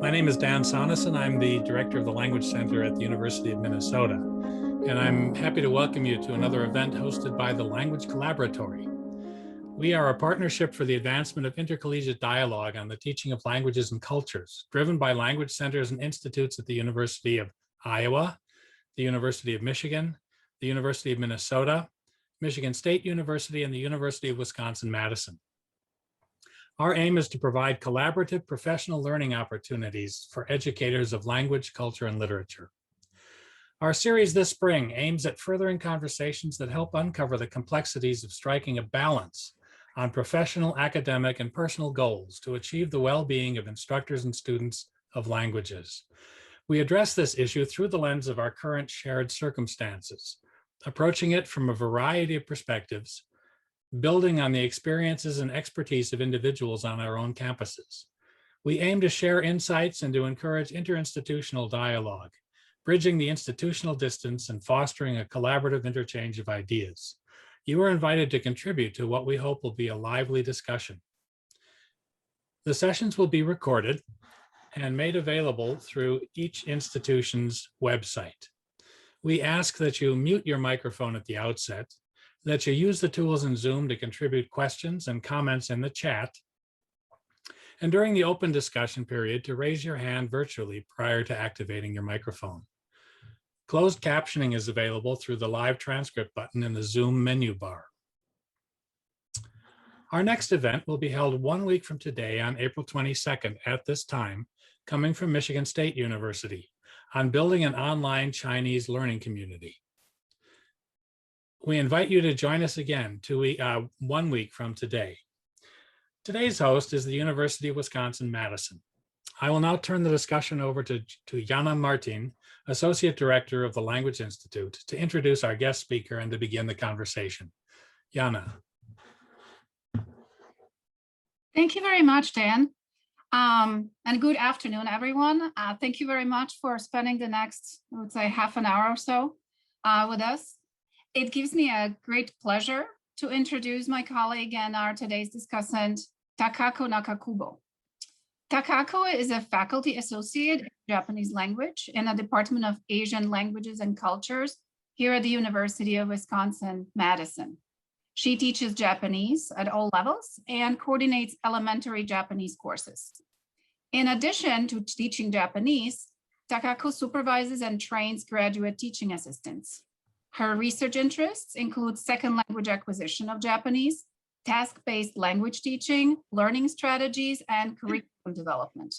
My name is Dan Sonneson. I'm the director of the Language Center at the University of Minnesota, and I'm happy to welcome you to another event hosted by the Language Collaboratory. We are a partnership for the advancement of intercollegiate dialogue on the teaching of languages and cultures, driven by language centers and institutes at the University of Iowa, the University of Michigan, the University of Minnesota, Michigan State University, and the University of Wisconsin-Madison. Our aim is to provide collaborative professional learning opportunities for educators of language, culture, and literature. Our series this spring aims at furthering conversations that help uncover the complexities of striking a balance on professional, academic, and personal goals to achieve the well-being of instructors and students of languages. We address this issue through the lens of our current shared circumstances, approaching it from a variety of perspectives, building on the experiences and expertise of individuals on our own campuses. We aim to share insights and to encourage interinstitutional dialogue, bridging the institutional distance and fostering a collaborative interchange of ideas. You are invited to contribute to what we hope will be a lively discussion. The sessions will be recorded and made available through each institution's website. We ask that you mute your microphone at the outset, that you use the tools in Zoom to contribute questions and comments in the chat, and during the open discussion period to raise your hand virtually prior to activating your microphone. Closed captioning is available through the live transcript button in the Zoom menu bar. Our next event will be held 1 week from today on April 22nd at this time, coming from Michigan State University, on building an online Chinese learning community. We invite you to join us again 1 week from today. Today's host is the University of Wisconsin-Madison. I will now turn the discussion over to Jana Martin, Associate Director of the Language Institute, to introduce our guest speaker and to begin the conversation. Jana. Thank you very much, Dan. And good afternoon, everyone. Thank you very much for spending the next, I would say, half an hour or so with us. It gives me a great pleasure to introduce my colleague and our today's discussant, Takako Nakakubo. Takako is a faculty associate in Japanese language in the Department of Asian Languages and Cultures here at the University of Wisconsin-Madison. She teaches Japanese at all levels and coordinates elementary Japanese courses. In addition to teaching Japanese, Takako supervises and trains graduate teaching assistants. Her research interests include second language acquisition of Japanese, task-based language teaching, learning strategies, and curriculum development.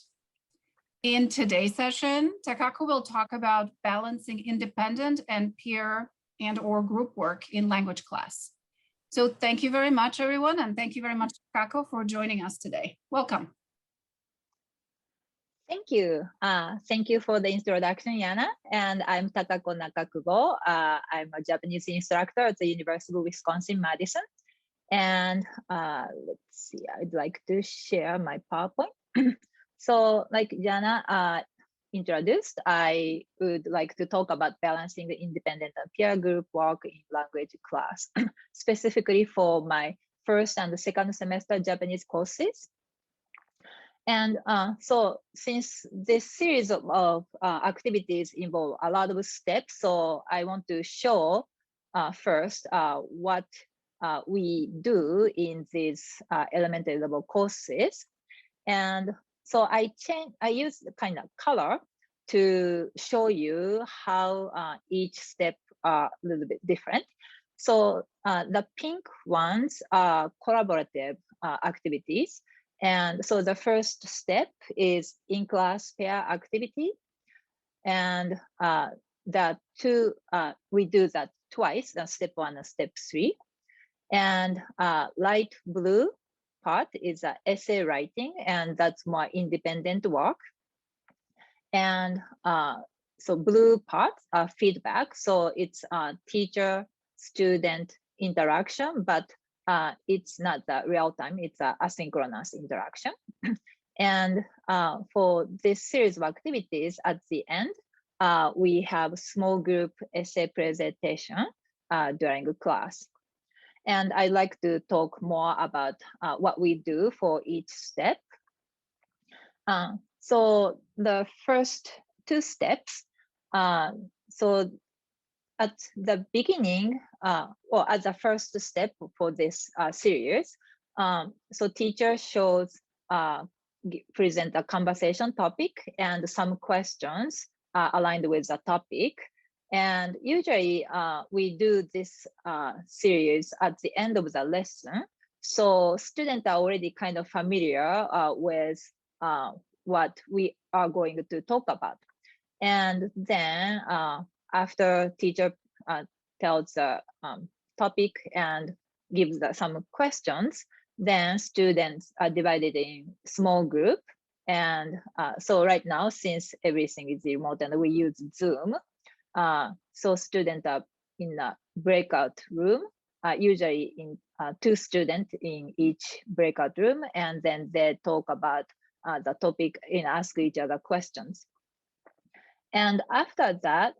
In today's session, Takako will talk about balancing independent and peer and/or group work in language class. So thank you very much, everyone, and thank you very much, Takako, for joining us today. Welcome. Thank you. Thank you for the introduction, Yana. And I'm Takako Nakakubo. I'm a Japanese instructor at the University of Wisconsin-Madison. And let's see, I'd like to share my PowerPoint. So like Yana introduced, I would like to talk about balancing the independent and peer group work in language class, specifically for my first and second semester Japanese courses. And so since this series of activities involve a lot of steps, so I want to show first what we do in these elementary level courses. And so I use the kind of color to show you how each step are a little bit different. So the pink ones are collaborative activities. And so the first step is in-class pair activity. And we do that twice, step 1 and step 3. And light blue part is essay writing, and that's more independent work. And so blue parts are feedback. So it's teacher-student interaction, but it's not the real time, it's asynchronous interaction. And for this series of activities at the end, we have small group essay presentation during class. And I'd like to talk more about what we do for each step. So the first two steps, so at the beginning, or as a first step for this series, so teacher shows, present a conversation topic and some questions aligned with the topic. And usually we do this series at the end of the lesson. So students are already kind of familiar with what we are going to talk about. And then after teacher tells the topic and gives some questions, then students are divided in small group. And so right now, since everything is remote and we use Zoom, so students are in a breakout room, usually in 2 students in each breakout room, and then they talk about the topic and ask each other questions. And after that,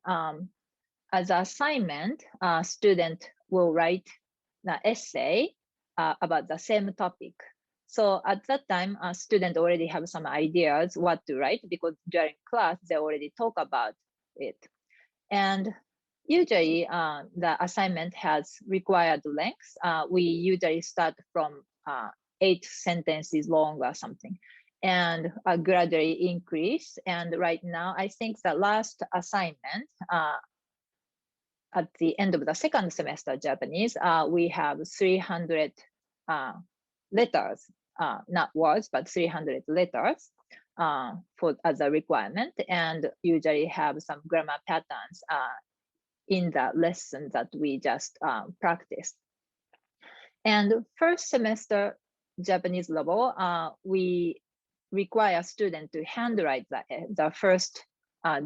as an assignment, student will write the essay about the same topic. So at that time, a student already have some ideas what to write because during class, they already talk about it. And usually the assignment has required length. We usually start from 8 sentences long or something, and gradually increase. And right now, I think the last assignment at the end of the second semester Japanese, we have 300 letters, not words, but 300 letters for as a requirement, and usually have some grammar patterns in the lesson that we just practiced. And first semester Japanese level, we require students to handwrite the first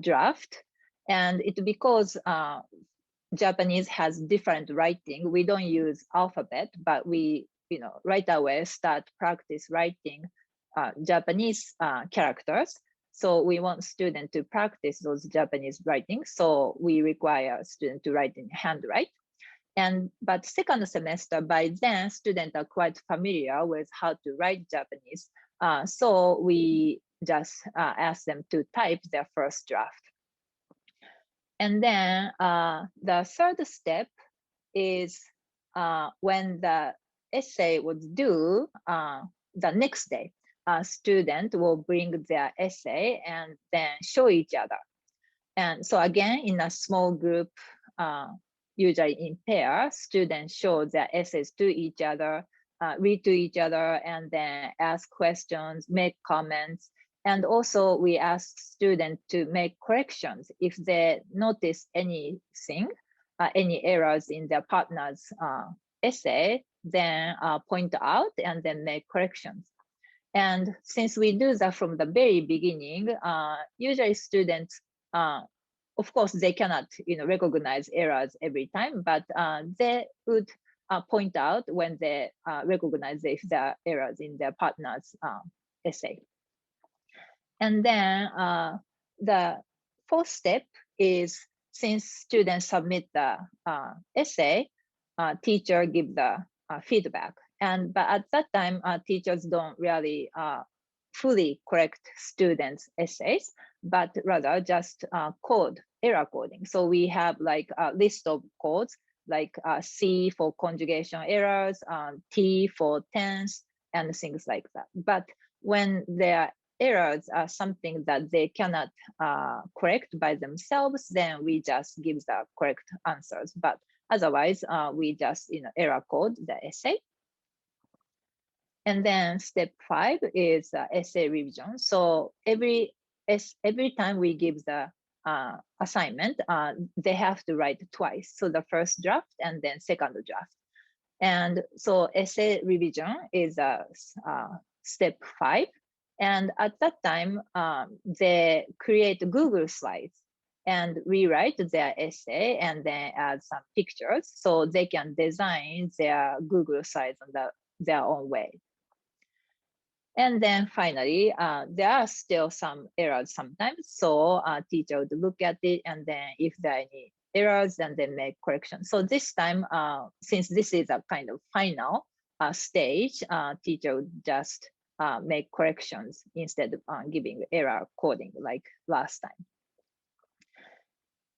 draft. And it's because Japanese has different writing. We don't use alphabet, but we, right away start practice writing Japanese characters. So we want students to practice those Japanese writing. So we require students to write in handwrite. But second semester, by then, students are quite familiar with how to write Japanese. So we just ask them to type their first draft. And then the third step is when the essay was due, the next day, a student will bring their essay and then show each other. And so again, in a small group, usually in pair, students show their essays to each other, read to each other, and then ask questions, make comments. And also we ask students to make corrections if they notice anything, any errors in their partner's essay, then point out and then make corrections. And since we do that from the very beginning, usually students, of course, they cannot recognize errors every time, but they would point out when they recognize if there are errors in their partner's essay. And then the fourth step is, since students submit the essay, teacher give the feedback. But at that time, teachers don't really fully correct students' essays, but rather just error coding. So we have like a list of codes, like C for conjugation errors, T for tense, and things like that. But when their errors are something that they cannot correct by themselves, then we just give the correct answers. But otherwise, we just error code the essay. And then step 5 is essay revision. So every time we give the assignment, they have to write twice. So the first draft and then second draft. And so essay revision is step 5. And at that time, they create Google Slides and rewrite their essay and then add some pictures so they can design their Google Slides on their own way. And then finally, there are still some errors sometimes. So teacher would look at it, and then if there are any errors, then they make corrections. So this time, since this is a kind of final stage, teacher would just make corrections instead of giving error coding like last time.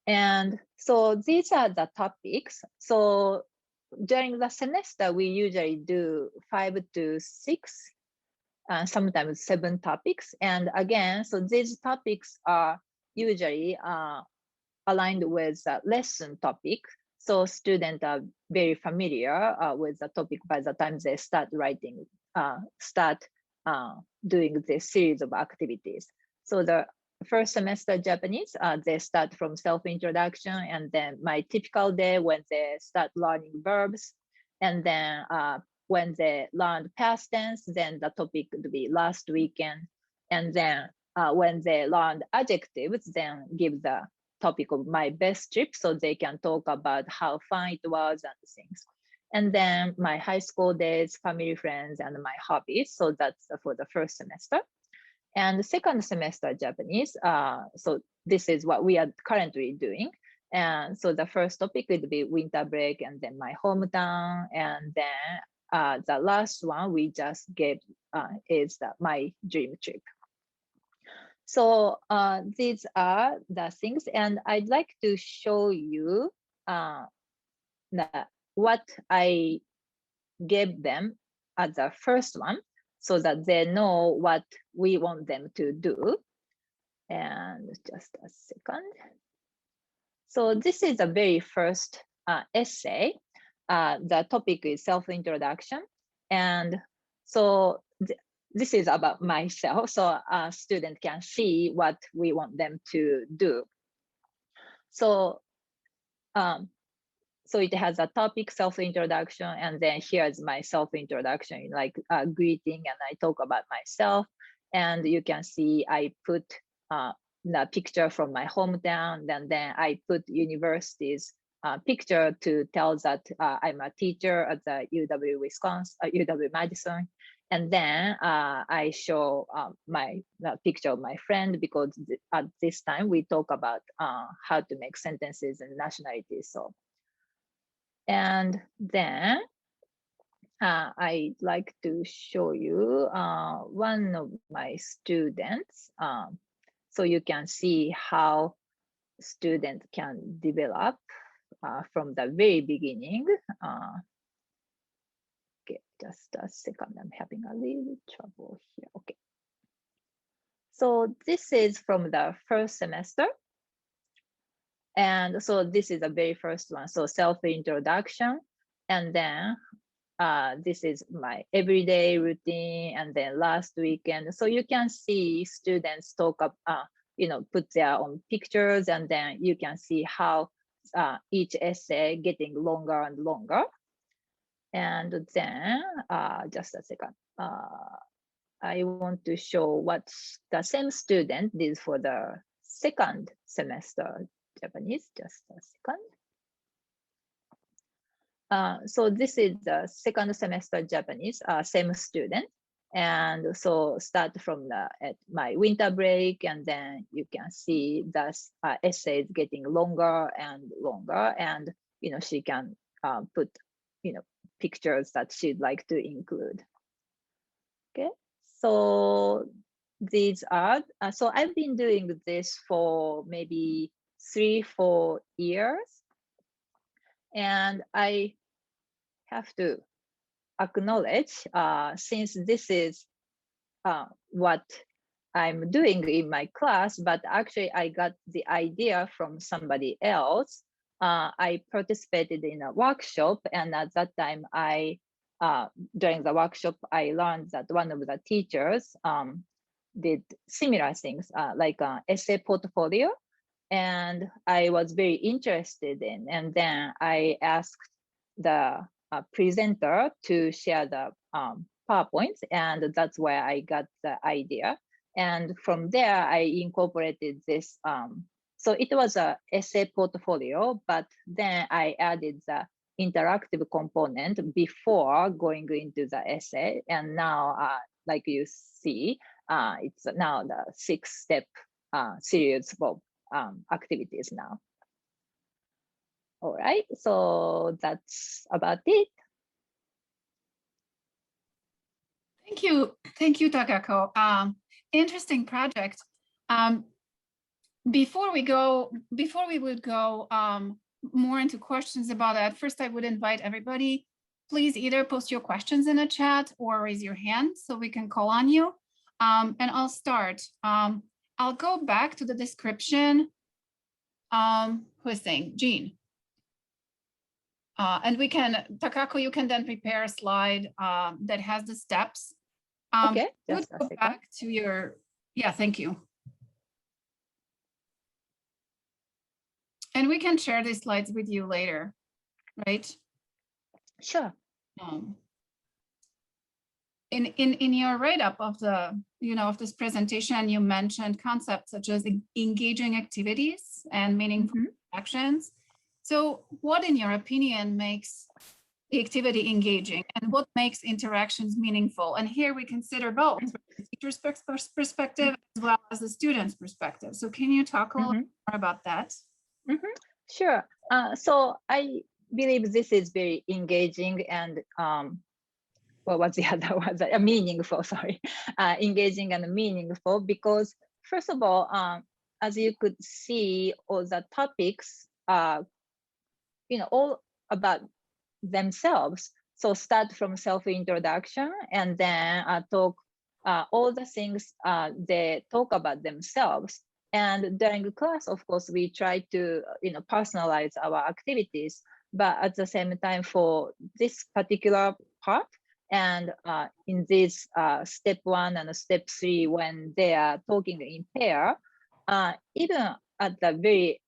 And so these are the topics. So during the semester, we usually do 5 to 6, sometimes 7 topics. And again, so these topics are usually aligned with the lesson topic. So students are very familiar with the topic by the time they start writing, doing this series of activities. So the first semester Japanese, they start from self-introduction, and then my typical day when they start learning verbs, and then when they learned past tense, then the topic would be last weekend, and then when they learned adjectives, then give the topic of my best trip, so they can talk about how fun it was and things. And then my high school days, family, friends, and my hobbies. So that's for the first semester. And the second semester Japanese, so this is what we are currently doing. And so the first topic would be winter break, and then my hometown, and then the last one we just gave is my dream trip. So these are the things, and I'd like to show you what I gave them as the first one, so that they know what we want them to do. And just a second. So this is the very first essay. The topic is self-introduction. And so this is about myself, so a student can see what we want them to do. So, so it has a topic, self-introduction, and then here's my self-introduction, like a greeting, and I talk about myself. And you can see I put the picture from my hometown, and then I put university's picture to tell that I'm a teacher at the UW Wisconsin, UW Madison. And then I show the picture of my friend, because at this time we talk about how to make sentences and nationalities. So, and then I'd like to show you one of my students. So you can see how students can develop from the very beginning. Okay, just a second, I'm having a little trouble here. Okay. So this is from the first semester. And so this is the very first one. So self-introduction, and then this is my everyday routine, and then last weekend. So you can see students talk up, put their own pictures, and then you can see how each essay getting longer and longer. And then just a second. I want to show what the same student did for the second semester Japanese. Just a second. So this is the second semester Japanese, same student. And so start from at my winter break, and then you can see the essays getting longer and longer, and she can put pictures that she'd like to include. Okay, so these are so I've been doing this for maybe 3-4 years, and I have to acknowledge, since this is what I'm doing in my class, but actually I got the idea from somebody else. I participated in a workshop, and at that time during the workshop, I learned that one of the teachers did similar things, like an essay portfolio, and I was very interested in, and then I asked the presenter to share the PowerPoints, and that's where I got the idea. And from there, I incorporated this. So it was a essay portfolio, but then I added the interactive component before going into the essay. And now, like you see, it's now the 6-step series of activities now. All right, so that's about it. Thank you, Takako. Interesting project. Before we would go more into questions about that, first I would invite everybody, please either post your questions in the chat or raise your hand so we can call on you. And I'll start. I'll go back to the description. Who is saying? Jean. And we can, Takako, you can then prepare a slide that has the steps. Okay, just go a second. back to your, yeah, thank you. And we can share these slides with you later, right? Sure. In your write-up of the, of this presentation, you mentioned concepts such as engaging activities and meaningful actions. So what, in your opinion, makes the activity engaging and what makes interactions meaningful? And here we consider both the teacher's perspective as well as the student's perspective. So can you talk a little more about that? Sure. So I believe this is very engaging and what was the other word? Meaningful, sorry. Engaging and meaningful because first of all, as you could see, all the topics are, all about themselves. So start from self-introduction and then talk all the things they talk about themselves. And during the class, of course, we try to personalize our activities. But at the same time, for this particular part, and in this step 1 and step 3, when they are talking in pair, even at the very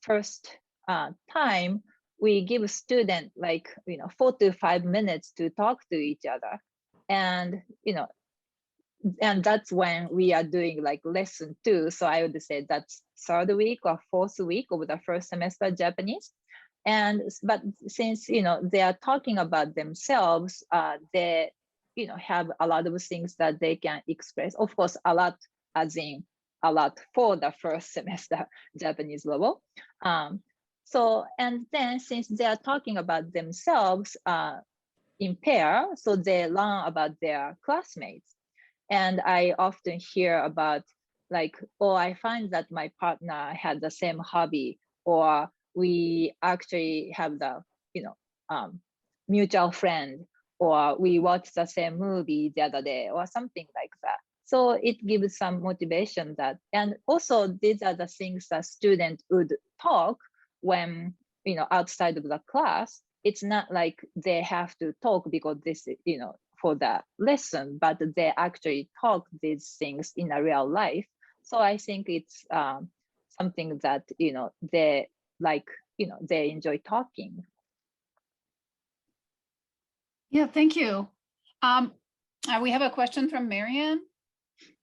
first time, we give student like 4 to 5 minutes to talk to each other, and and that's when we are doing like lesson 2. So I would say that's 3rd week or 4th week of the first semester Japanese. But since they are talking about themselves, they have a lot of things that they can express. Of course, a lot as in a lot for the first semester Japanese level. So and then since they are talking about themselves in pair, so they learn about their classmates. And I often hear about like, oh, I find that my partner had the same hobby, or we actually have the, mutual friend, or we watched the same movie the other day, or something like that. So it gives some motivation that, and also these are the things that students would talk when, outside of the class. It's not like they have to talk because this, for the lesson, but they actually talk these things in a real life. So I think it's something that, they like, they enjoy talking. Yeah, thank you. We have a question from Marianne.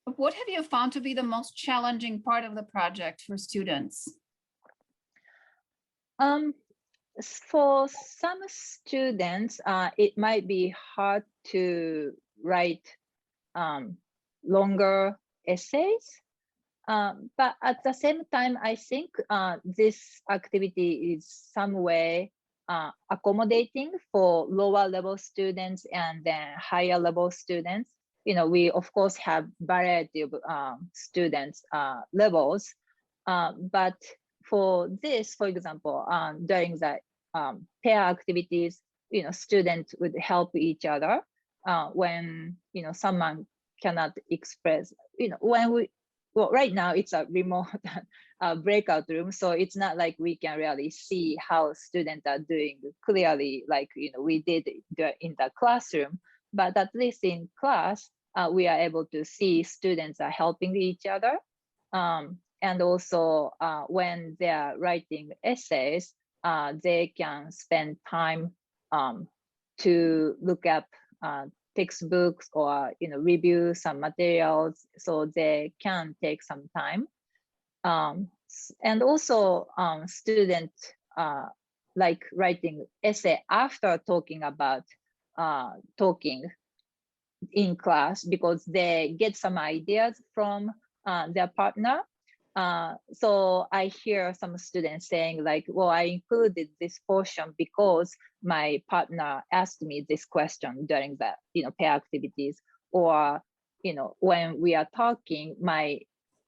What have you found to be the most challenging part of the project for students? For some students, it might be hard to write longer essays. But at the same time, I think this activity is some way accommodating for lower level students and then higher level students. We of course have variety of students levels, but for this, for example, during the pair activities, students would help each other when someone cannot express. Well, right now it's a remote breakout room, so it's not like we can really see how students are doing clearly, like we did in the classroom. But at least in class, we are able to see students are helping each other. And also when they are writing essays, they can spend time to look up textbooks or review some materials, so they can take some time. And also students like writing essay after talking about talking in class, because they get some ideas from their partner. So I hear some students saying like, well, I included this portion because my partner asked me this question during the, pair activities, or, when we are talking,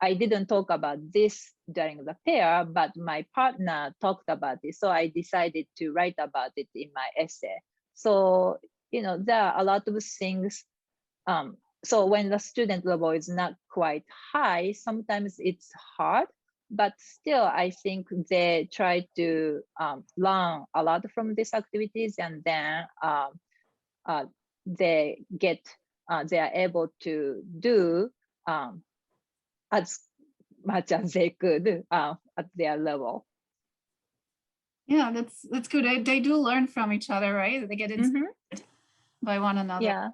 I didn't talk about this during the pair, but my partner talked about it. So I decided to write about it in my essay. So, there are a lot of things. So when the student level is not quite high, sometimes it's hard, but still I think they try to learn a lot from these activities, and then they are able to do as much as they could at their level. Yeah, that's good. They do learn from each other, right? They get inspired by one another.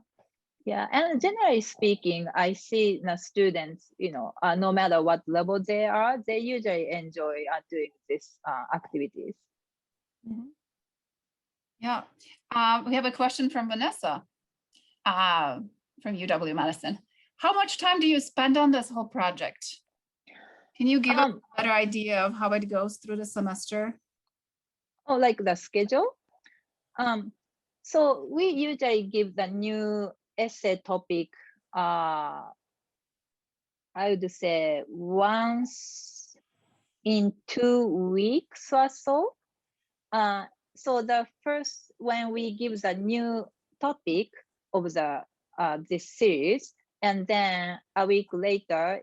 Yeah, and generally speaking, I see the students, no matter what level they are, they usually enjoy doing these activities. Yeah, we have a question from Vanessa from UW-Madison. How much time do you spend on this whole project? Can you give a better idea of how it goes through the semester? Oh, like the schedule? So we usually give the new essay topic, I would say once in 2 weeks or so. So the first, when we give the new topic of the this series, and then a week later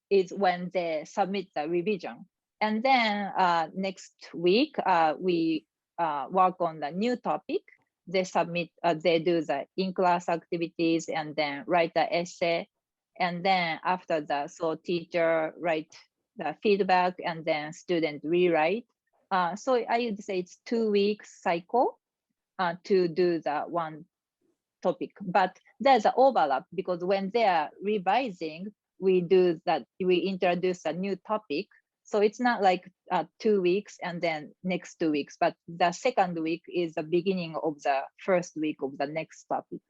is when they submit the revision. And then next week, we work on the new topic. They submit, they do the in-class activities and then write the essay. And then after that, so teacher write the feedback and then student rewrite. So I would say it's 2 weeks cycle to do the one topic. But there's an overlap because when they are revising, we do that, we introduce a new topic. So it's not like 2 weeks and then next 2 weeks, but the second week is the beginning of the first week of the next topic.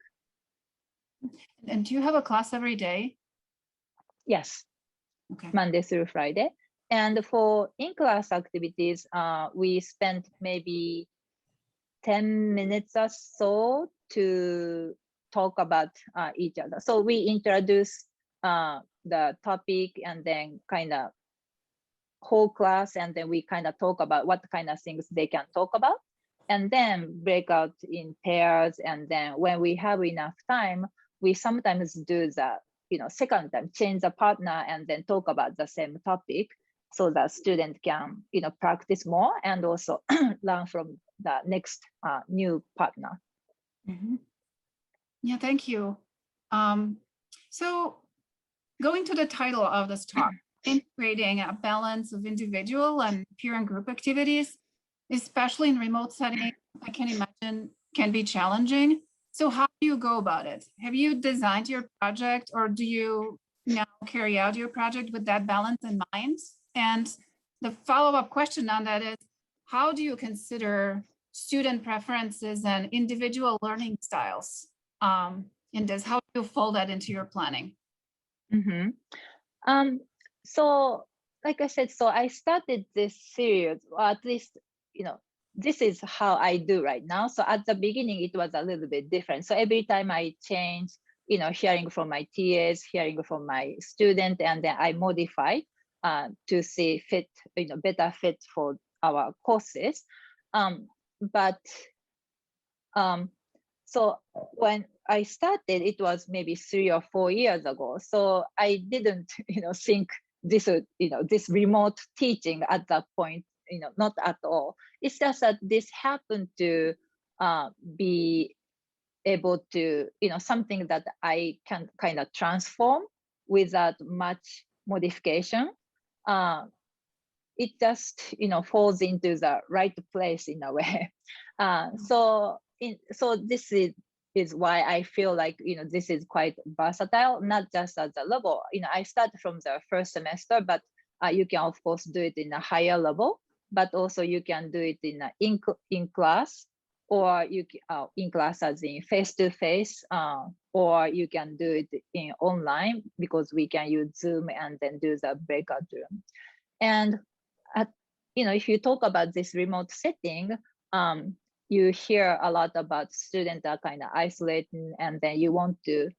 And do you have a class every day? Yes, okay. Monday through Friday. And for in-class activities, we spend maybe 10 minutes or so to talk about each other. So we introduce the topic and then kind of whole class, and then we kind of talk about what kind of things they can talk about, and then break out in pairs. And then when we have enough time, we sometimes do the second time, change the partner and then talk about the same topic, so that student can practice more and also learn from the next new partner. Yeah, thank you. So going to the title of this talk, integrating a balance of individual and peer and group activities, especially in remote settings, I can imagine can be challenging. So how do you go about it? Have you designed your project, or do you now carry out your project with that balance in mind? And the follow-up question on that is, how do you consider student preferences and individual learning styles in this? How do you fold that into your planning? So like I said, so I started this series, or at least, this is how I do right now. So at the beginning, it was a little bit different. So every time I change, hearing from my TAs, hearing from my student, and then I modify to see fit, better fit for our courses. So when I started, it was maybe 3 or 4 years ago. So I didn't, think this would, this remote teaching at that point, not at all. It's just that this happened to be able to, something that I can kind of transform without much modification. It just, falls into the right place in a way. So this is why I feel like, this is quite versatile, not just at the level. I started from the first semester, but you can of course do it in a higher level, but also you can do it in class, or in class as in face-to-face, or you can do it in online because we can use Zoom and then do the breakout room. And if you talk about this remote setting, you hear a lot about students are kind of isolating, and then you want to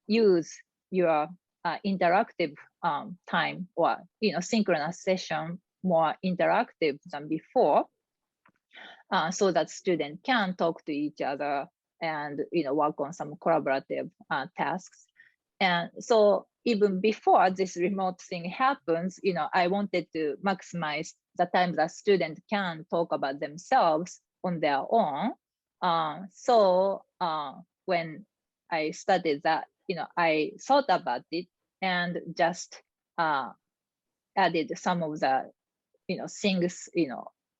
use your interactive time, or synchronous session more interactive than before, so that students can talk to each other and work on some collaborative tasks. And so even before this remote thing happens, I wanted to maximize the time that students can talk about themselves on their own. So when I studied that, I thought about it and just added some of the things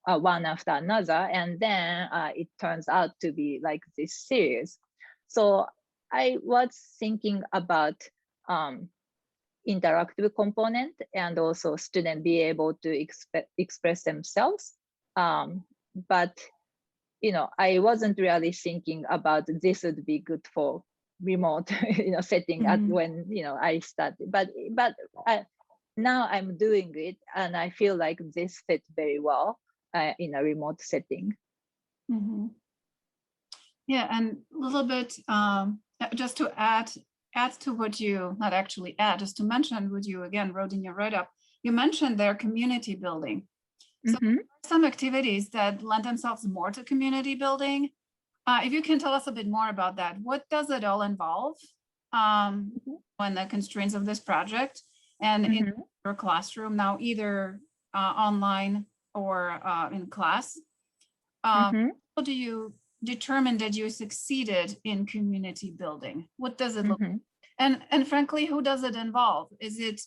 one after another, and then it turns out to be like this series. So I was thinking about interactive component and also student be able to express themselves, but I wasn't really thinking about this would be good for remote setting at when I started, but now I'm doing it and I feel like this fits very well in a remote setting. Mm-hmm. Yeah, and a little bit just to add to what you, not actually add, just to mention what you again wrote in your write-up. You mentioned their community building. So some activities that lend themselves more to community building. If you can tell us a bit more about that, what does it all involve when the constraints of this project and in your classroom now, either online or in class? How do you determine that you succeeded in community building? What does it look like? And frankly, who does it involve? Is it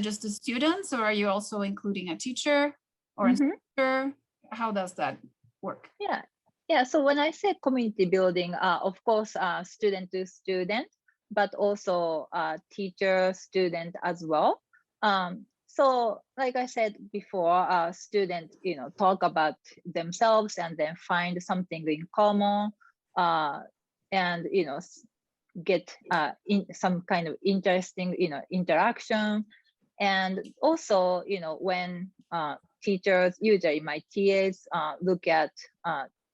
just the students, or are you also including a teacher or instructor? How does that work? Yeah. So when I say community building, of course, student to student, but also teacher, student as well. So like I said before, students, talk about themselves and then find something in common, and, get in some kind of interesting, interaction. And also, when teachers, usually my TAs, look at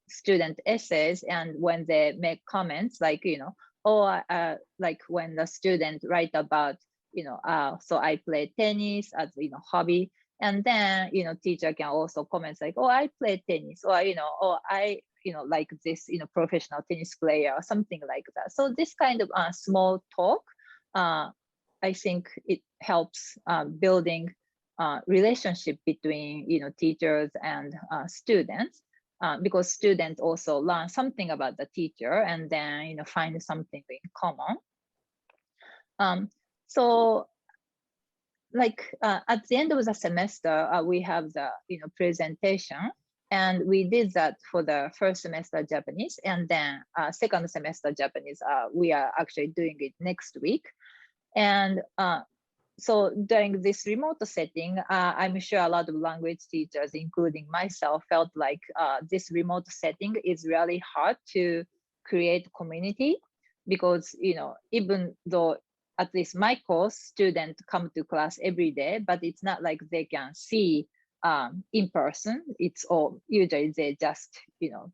student essays, and when they make comments like, like when the student write about, so I play tennis as, hobby. And then, teacher can also comment like, oh, I play tennis, or, or I, like this, professional tennis player or something like that. So this kind of small talk, I think it helps building relationship between, teachers and students, because students also learn something about the teacher and then, find something in common. So like at the end of the semester, we have the, presentation, and we did that for the first semester Japanese, and then second semester Japanese, we are actually doing it next week. And so during this remote setting, I'm sure a lot of language teachers, including myself, felt like this remote setting is really hard to create community, because, even though at least my course, students come to class every day, but it's not like they can see in person. It's all, usually they just,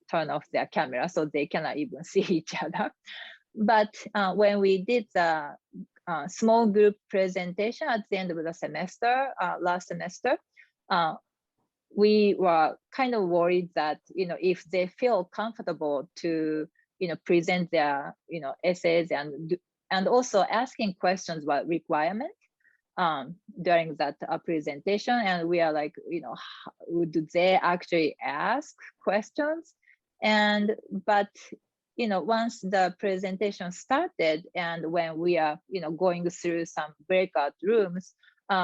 turn off their camera, so they cannot even see each other. But when we did the small group presentation at the end of the semester, last semester, we were kind of worried that, if they feel comfortable to, present their, essays and also asking questions about requirement during that presentation. And we are like, do they actually ask questions? But once the presentation started, and when we are, going through some breakout rooms,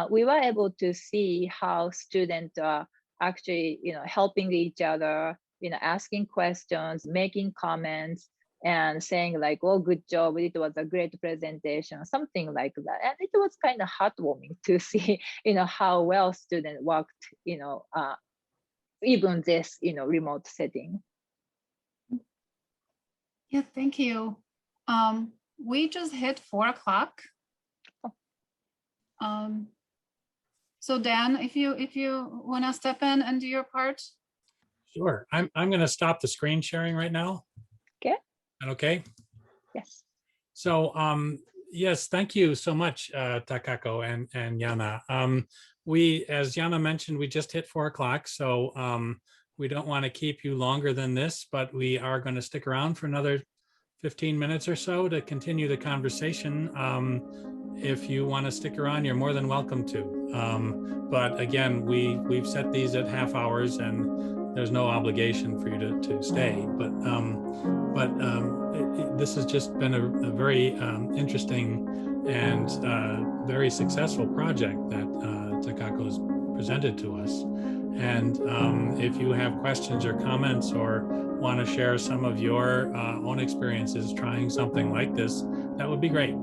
we were able to see how students are actually, helping each other, asking questions, making comments, and saying like, oh, good job, it was a great presentation, something like that. And it was kind of heartwarming to see, how well students worked, even this, remote setting. Yeah, thank you. We just hit 4 o'clock. So Dan, if you want to step in and do your part. Sure. I'm going to stop the screen sharing right now. Okay. Okay. Yes. So yes, thank you so much, Takako and Yana. As Yana mentioned, we just hit 4 o'clock, so we don't want to keep you longer than this, but we are going to stick around for another 15 minutes or so to continue the conversation. If you want to stick around, you're more than welcome to. But again, we've set these at half hours, and there's no obligation for you to stay. But this has just been a very interesting and very successful project that Takako has presented to us. And if you have questions or comments or want to share some of your own experiences trying something like this, that would be great.